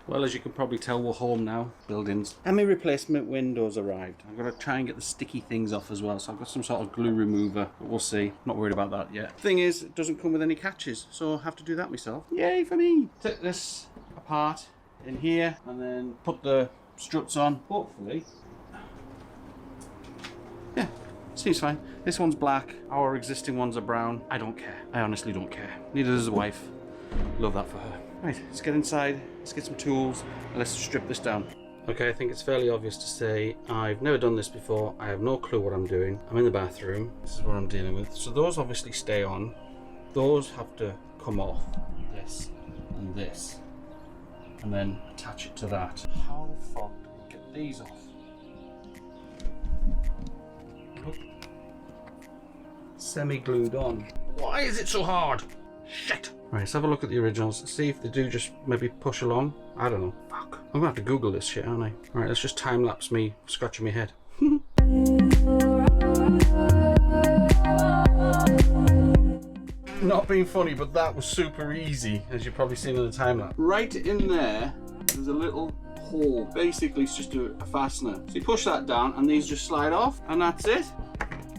Well, as you can probably tell, we're home now. Buildings. And my replacement windows arrived. I'm going to try and get the sticky things off as well. So I've got some sort of glue remover, but we'll see. Not worried about that yet. Thing is, it doesn't come with any catches, so I'll have to do that myself. Yay for me! Take this apart in here and then put the struts on, hopefully. Yeah, seems fine. This one's black. Our existing ones are brown. I don't care. I honestly don't care. Neither does the wife. Love that for her. Right, let's get inside, let's get some tools, and let's strip this down. Okay, I think it's fairly obvious to say I've never done this before. I have no clue what I'm doing. I'm in the bathroom. This is what I'm dealing with. So those obviously stay on. Those have to come off. This and this. And then attach it to that. How the fuck do we get these off? Semi-glued on. Why is it so hard? Shit! Right, let's have a look at the originals, see if they do just maybe push along. I don't know. Fuck. I'm gonna have to Google this shit, aren't I? Alright, let's just time-lapse me scratching my head. Not being funny, but that was super easy, as you've probably seen in the time-lapse. Right in there, there's a little hole. Basically, it's just a fastener. So you push that down, and these just slide off, and that's it.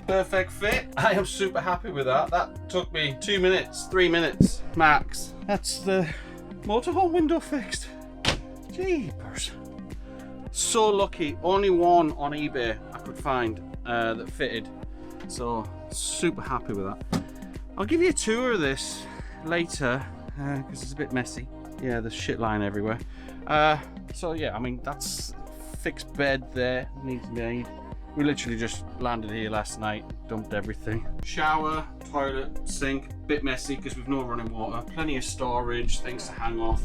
Perfect fit. I am super happy with that. That took me 2 minutes, 3 minutes max. That's the motorhome window fixed. Jeepers. So lucky. Only one on eBay I could find that fitted. So super happy with that. I'll give you a tour of this later because it's a bit messy. Yeah, there's shit lying everywhere. So yeah, I mean, that's fixed bed there, needs made. We literally just landed here last night, dumped everything. Shower, toilet, sink, bit messy because we've no running water. Plenty of storage, things to hang off.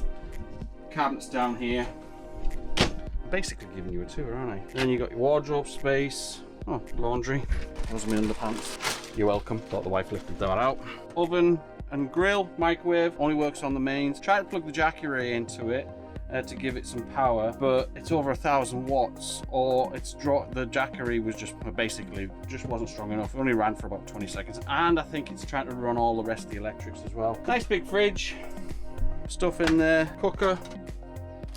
Cabinets down here. I'm basically giving you a tour, aren't I? Then you got your wardrobe space. Oh, laundry. Those are my underpants. You're welcome. Thought the wife lifted that out. Oven and grill, microwave, only works on the mains. Tried to plug the Jackie into it. To give it some power, but it's over 1,000 watts, or it's the Jackery was just basically wasn't strong enough. It only ran for about 20 seconds, and I think it's trying to run all the rest of the electrics as well. Nice big fridge, stuff in there, cooker,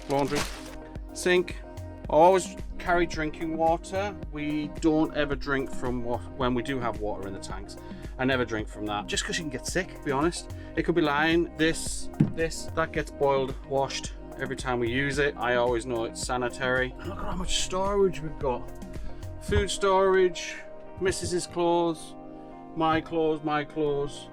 laundry, sink. I always carry drinking water. We don't ever drink from when we do have water in the tanks. I never drink from that, just because you can get sick, to be honest. It could be lying. That gets boiled, washed. Every time we use it, I always know it's sanitary. And look at how much storage we've got. Food storage, Mrs.'s clothes, my clothes,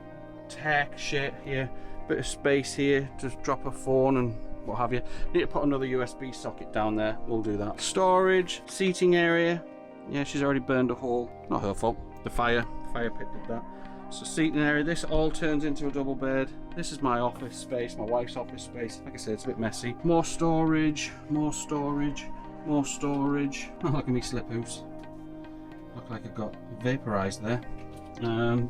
tech shit here. Bit of space here to drop a phone and what have you. Need to put another USB socket down there. We'll do that. Storage, seating area. Yeah, she's already burned a hole. Not her fault. The fire pit did that. So seating area, this all turns into a double bed. This is my office space, my wife's office space. Like I said, it's a bit messy. More storage, more storage, more storage. Oh, look at me slip hoofs. Look like I got vaporized there.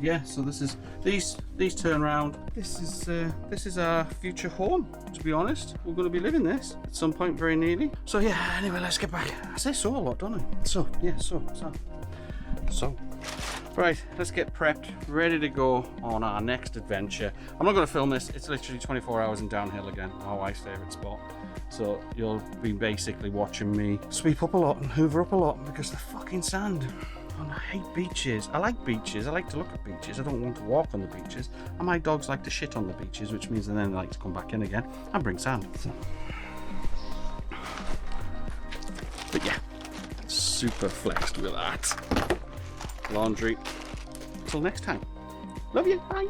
Yeah, so this is these turn around. This is our future home, to be honest. We're going to be living this at some point very nearly. So yeah, anyway, let's get back. I say so a lot, don't I? So yeah, so. Right, let's get prepped, ready to go on our next adventure. I'm not going to film this, it's literally 24 hours in downhill again, my wife's favourite spot. So you'll be basically watching me sweep up a lot and hoover up a lot because the fucking sand. And I hate beaches. I like beaches, I like to look at beaches, I don't want to walk on the beaches. And my dogs like to shit on the beaches, which means then they like to come back in again and bring sand. So. But yeah, super flexed with that. Laundry. Until next time. Love you. Bye.